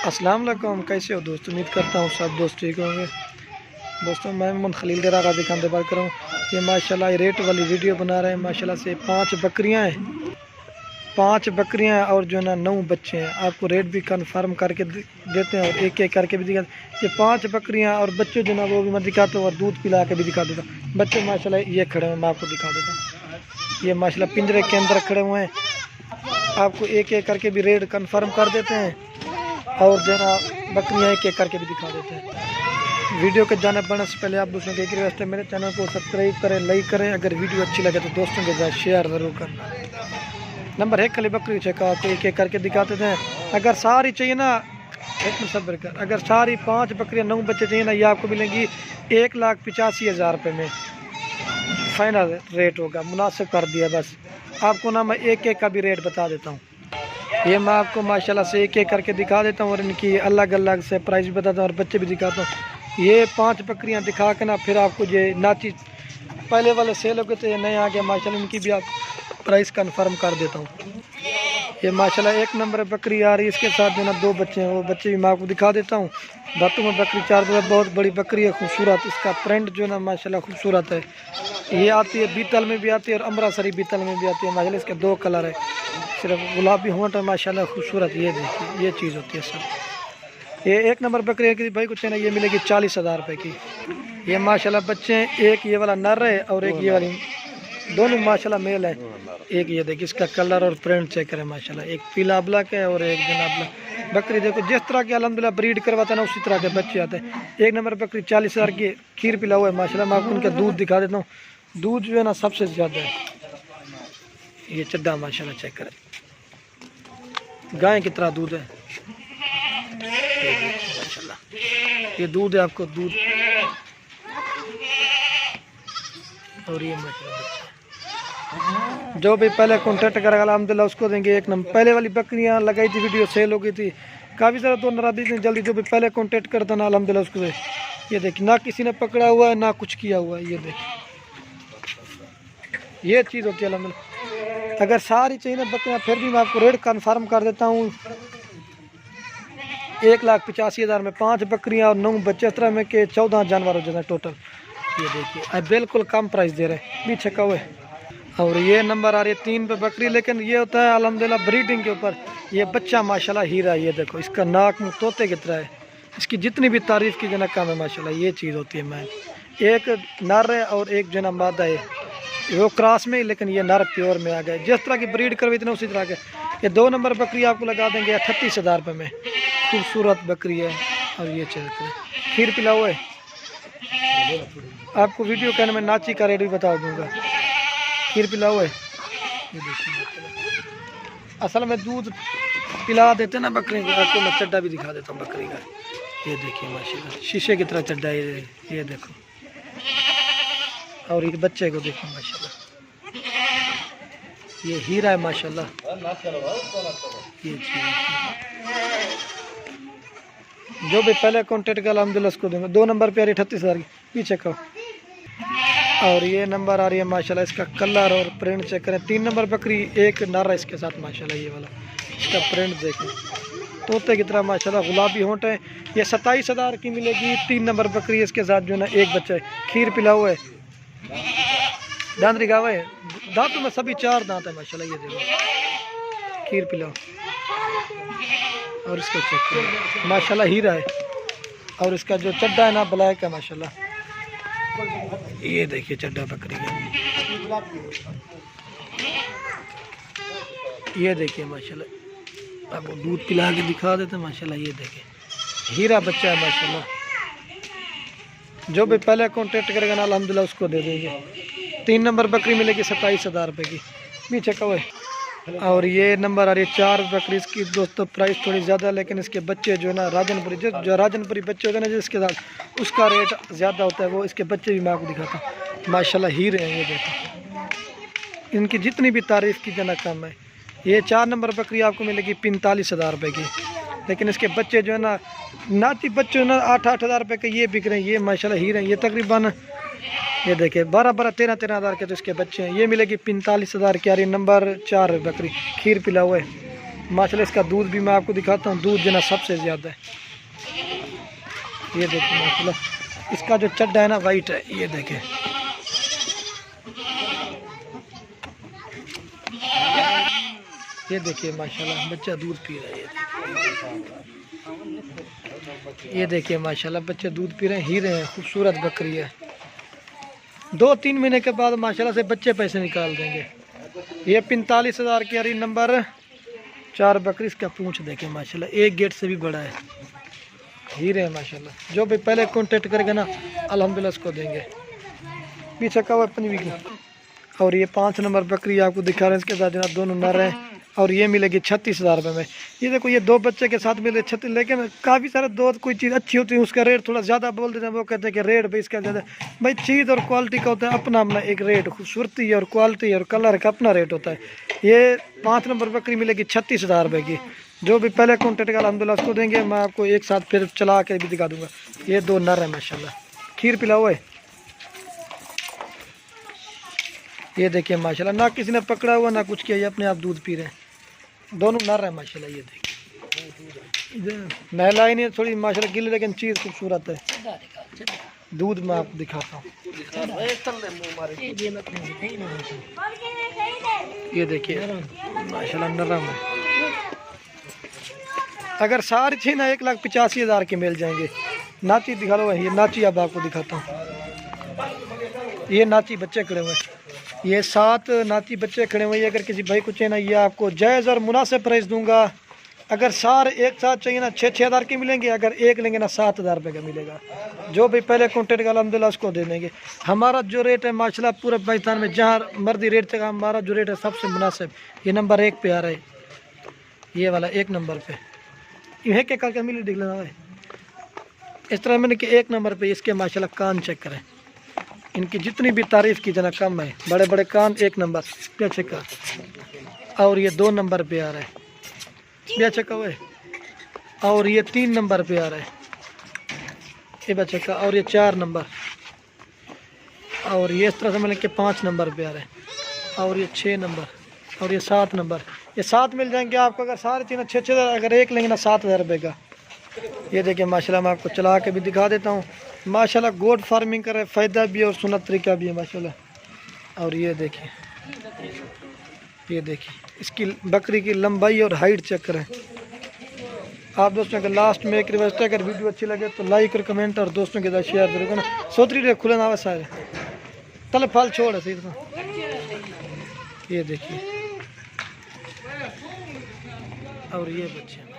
अस्सलाम वालेकुम, कैसे हो दोस्त? उम्मीद करता हूँ सब दोस्त ठीक होंगे। दोस्तों मैं मोहम्मद खलील डेरा गाजी खान से बात कर रहा हूँ। ये माशाल्लाह ये रेट वाली वीडियो बना रहे हैं। माशाल्लाह से 5 बकरियाँ हैं, 5 बकरियाँ हैं और जो है ना 9 बच्चे हैं। आपको रेट भी कन्फर्म करके देते हैं और एक एक करके भी दिखाते। ये 5 बकरियाँ और बच्चे जो ना वो भी मैं दिखाता हूँ और दूध पिला के भी दिखा देता हूँ। बच्चे माशाल्लाह ये खड़े हैं, मैं आपको दिखा देता हूँ। ये माशाल्लाह पिंजरे के अंदर खड़े हुए हैं। आपको एक एक करके भी रेट कन्फर्म कर देते हैं और जरा बकरियाँ एक एक करके भी दिखा देते हैं। वीडियो के जाने बढ़ने से पहले आप दूसरों के एक रिक्वेस्ट है, मेरे चैनल को सब्सक्राइब करें, लाइक करें। अगर वीडियो अच्छी लगे तो दोस्तों के साथ शेयर ज़रूर करना। नंबर 1 खाली बकरी चेक आपको एक एक करके दिखा देते हैं। अगर सारी चाहिए ना, एक मिनट सब्र कर, अगर सारी 5 बकरियाँ 9 बच्चे चाहिए ना, ये आपको मिलेंगी 1,85,000 रुपये में। फाइनल रेट होगा, मुनासिब कर दिया। बस आपको ना मैं एक एक का भी रेट बता देता हूँ। ये मैं आपको माशाल्लाह से एक एक करके दिखा देता हूँ और इनकी अलग अलग से प्राइस भी बताता हूँ और बच्चे भी दिखाता हूँ। ये 5 बकरियाँ दिखा के ना फिर आपको ये नाची पहले वाले सेल हो गए थे, नए आ गए माशाल्लाह, इनकी भी आप प्राइस कंफर्म कर देता हूँ। ये माशाल्लाह 1 नंबर बकरी आ रही है, इसके साथ जो ना 2 बच्चे हैं, वो बच्चे भी मैं आपको दिखा देता हूँ। दांतों में बकरी 4 दांत, बहुत बड़ी बकरी है, खूबसूरत। इसका प्रिंट जो ना माशाल्लाह खूबसूरत है। ये आती है बीतल में भी आती है और अमृतसरी बीतल में भी आती है माशाल्लाह। इसके 2 कलर है, सिर्फ गुलाबी होंठ है माशाल्लाह खूबसूरत। ये देखिए ये चीज़ होती है सब। ये 1 नंबर बकरी की भाई कुछ है ना, ये मिलेगी 40,000 रुपये की। ये माशाल्लाह बच्चे हैं, एक ये वाला नर है और एक ये वाली, दोनों माशाल्लाह मेल है। एक ये देखिए इसका कलर और प्रिंट चेक करें माशाल्लाह, एक पीला ब्लैक है और एक जनाब बकरी देखो जिस तरह की अल्हम्दुलिल्लाह ब्रीड करवाता है ना, उसी तरह के बच्चे आते हैं। 1 नंबर बकरी 40,000 की, खीर पिला हुआ है माशाल्लाह। मैं आपको उनका दूध दिखा देता हूँ। दूध जो है ना सबसे ज़्यादा है। ये चड्डा माशाल्लाह चेक करें, गाय की तरह दूध है। ये माशाल्लाह ये दूध है, आपको दूध। और ये माशाल्लाह जो भी पहले कॉन्टेक्ट करेगा अल्हम्दुलिल्लाह उसको देंगे 1 नंबर। पहले वाली बकरियां लगाई थी, वीडियो सेल हो गई थी काफ़ी ज़्यादा, तो नाराज़ी इतनी जल्दी। जो भी पहले कॉन्टेक्ट करता ना अल्हम्दुलिल्लाह उसको दे। ये देखिए ना किसी ने पकड़ा हुआ है ना कुछ किया हुआ है। ये देखिए ये चीज़ होती है अल्हम्दुलिल्लाह। अगर सारी चाहिए ना बकरियाँ फिर भी मैं आपको रेट कन्फर्म कर देता हूँ 1,85,000 में। 5 बकरियाँ और 9 बच्चे, इस तरह में के 14 जानवर हो जाते हैं टोटल। ये देखिए अब बिल्कुल कम प्राइस दे रहे हैं, पीछे का हुए। और ये नंबर आ रही है 3 पे बकरी, लेकिन ये होता है अल्हम्दुलिल्लाह ब्रीडिंग के ऊपर। ये बच्चा माशाल्लाह हीरा, ये देखो इसका नाक मुँह तोते की तरह है। इसकी जितनी भी तारीफ़ की जाना कम है माशाल्लाह। ये चीज़ होती है। मैं एक नर है और एक जो ना मादा है, वो क्रॉस में, लेकिन ये नर प्योर में आ गए। जिस तरह की ब्रीड करवाई थी ना उसी तरह के। ये 2 नंबर बकरी आपको लगा देंगे 38,000 रुपये में। खूबसूरत बकरी है और ये चलते खीर पिला हुआ है। आपको वीडियो कहने में नाची का रेट भी बता दूंगा। खीर पिला हुआ है। ये देखिए असल में दूध पिला देते ना बकरी को। आपको मैं चड्डा भी दिखा देता हूँ बकरी का। ये देखिए माशाल्लाह शीशे की तरह चड्डा है। ये देखो और एक बच्चे को देखो माशाल्लाह, ये हीरा है माशाल्लाह। ये जो भी पहले कॉन्टेक्ट कर अल्हम्दुलिल्लाह उसको देंगे। 2 नंबर पे आ रही 38,000 की, पीछे का। और ये नंबर आ रही है माशाल्लाह, इसका कलर और प्रिंट चेक करें। 3 नंबर बकरी, एक नर है इसके साथ माशाल्लाह। ये वाला इसका प्रिंट देखें, तोते की तरह माशाल्लाह, गुलाबी होंठ है। ये 27,000 की मिलेगी। 3 नंबर बकरी, इसके साथ जो है ना एक बच्चा है, खीर पिला हुआ है, दांत रिगावा है। दांतों में सभी 4 दांत है माशाल्लाह। ये देखो खीर पिलाओ और इसको चेक करो माशाल्लाह हीरा है। और इसका जो चड्डा है ना ब्लैक है माशाल्लाह। ये देखिए चड्डा बकरी है। ये देखिए माशाल्लाह, आपको दूध पिला के दिखा देते हैं माशाल्लाह। ये देखिए हीरा बच्चा है माशाल्लाह। जो भी पहले कॉन्टेक्ट करेगा ना अल्हम्दुलिल्लाह उसको दे देंगे। 3 नंबर बकरी मिलेगी 27,000 रुपये की, पीछे का हुए। और ये नंबर आ रही है 4 बकरी, इसकी दोस्तों प्राइस थोड़ी ज़्यादा है, लेकिन इसके बच्चे जो है ना राजनपुरी, जो राजनपुरी बच्चे होते हैं ना जिसके साथ, उसका रेट ज़्यादा होता है। वो इसके बच्चे भी मैं आपको दिखाता हूँ माशाल्लाह हीरे हैं। ये देखो इनकी जितनी भी तारीफ़ की जाना कम है। ये 4 नंबर बकरी आपको मिलेगी 45,000 रुपये की, लेकिन इसके बच्चे जो है ना नाती बच्चे जो है ना 8,000 रुपये के ये बिक रहे हैं। ये माशाल्लाह हीरे हैं। ये तकरीबन ये देखिए 12-13 हज़ार के तो इसके बच्चे हैं। ये मिलेगी 45,000 की आ रही। नंबर 4 बकरी, खीर पिला हुआ है माशाल्लाह इसका दूध भी मैं आपको दिखाता हूँ, दूध देना सबसे ज़्यादा है। ये देखिए माशाल्लाह इसका जो चड्डा है ना वाइट है, ये देखें। ये देखिए माशाल्लाह बच्चा दूध पी रहा है। ये देखिए माशाल्लाह बच्चे दूध पी रहे हैं, हीरे हैं, खूबसूरत बकरी है। 2-3 महीने के बाद माशाल्लाह से बच्चे पैसे निकाल देंगे। ये 45,000 की हरी नंबर 4 बकरी। इसका पूंछ देखें माशाल्लाह, एक गेट से भी बड़ा है, हीरे है माशाल्लाह। जो भी पहले कॉन्टेक्ट करेगा ना अल्हम्दुलिल्लाह उसको देंगे। पीछे का हुआ पंजवी की। और ये 5 नंबर बकरी आपको दिखा रहे हैं, इसके साथ जनाब दोनों नर हैं और ये मिलेगी 36,000 रुपये में। ये देखो ये 2 बच्चे के साथ मिले 36, लेकिन काफ़ी सारे दोस्त कोई चीज़ अच्छी होती है उसका रेट थोड़ा ज़्यादा बोल देते हैं। वो कहते हैं कि रेट भाई इसका ज़्यादा, भाई चीज़ और क्वालिटी का होता है अपना अपना एक रेट, खूबसूरती और क्वालिटी और कलर का अपना रेट होता है। ये 5 नंबर बकरी मिलेगी 36,000 रुपये की। जो भी पहले कॉन्टेक्ट का अल्हम्दुलिल्लाह उसको देंगे। मैं आपको एक साथ फिर चला के भी दिखा दूँगा। ये 2 नर है माशाल्लाह, खीर पिला हुआ है। ये देखिए माशाल्लाह, ना किसी ने पकड़ा हुआ ना कुछ किया, ये अपने आप दूध पी रहे हैं। दोनों नर है माशाल्लाह। ये देखिए नहला ही नहीं थोड़ी माशाल्लाह गिली, लेकिन चीज़ खूबसूरत है। दूध मैं आपको दिखाता हूँ। ये देखिए माशाल्लाह नरम है। अगर सारी थी ना 1,85,000 के मिल जाएंगे। नाची दिखा लो, ये नाची अब आपको दिखाता हूँ। ये नाची बच्चे खड़े हुए हैं, ये 7 नाची बच्चे खड़े हुए हैं। अगर किसी भाई को चाहिए ना, ये आपको जायज़ और मुनासिब प्राइस दूंगा। अगर सारे एक साथ चाहिए ना 6,000 के मिलेंगे, अगर एक लेंगे ना 7,000 रुपये का मिलेगा। जो भी पहले कॉन्टेक्ट का अल्हम्दुलिल्लाह उसको दे देंगे। हमारा जो रेट है माशाल्लाह पूरे पाकिस्तान में जहाँ मर्जी रेट तक हमारा जो रेट है सबसे मुनासिब। ये नंबर 1 पे आ रहा है, ये वाला 1 नंबर पे। यह क्या करके मिली दिख लेना है इस तरह मैंने कि 1 नंबर पे। इसके माशाल्लाह कान चेक करें, इनकी जितनी भी तारीफ़ की जाना कम है। बड़े बड़े कान 1 नंबर पीछे का। और ये 2 नंबर पे आ रहा है पीछे का है। और ये 3 नंबर पे आ रहा है ये बच्चे का। और ये 4 नंबर। और ये इस तरह से मतलब कि 5 नंबर पे आ रहा है। और ये 6 नंबर और ये 7 नंबर। ये 7 मिल जाएंगे आपको। अगर सारे तीनों 6,000, अगर एक लेंगे ना 7,000 रुपये का। ये देखिए माशाल्लाह मैं आपको चला के भी दिखा देता हूँ। माशाल्लाह गोट फार्मिंग करे, फ़ायदा भी है और सुन्नत तरीका भी है माशाल्लाह। और ये देखिए, ये देखिए इसकी बकरी की लंबाई और हाइट चेक करें आप दोस्तों के। लास्ट में एक रिक्वेस्ट है, अगर वीडियो अच्छी लगे तो लाइक और कमेंट और दोस्तों के साथ शेयर जरूर करना। सोतरी रे खुले ना सारे तले फल छोड़ है सही तो। ये देखिए और ये बच्चे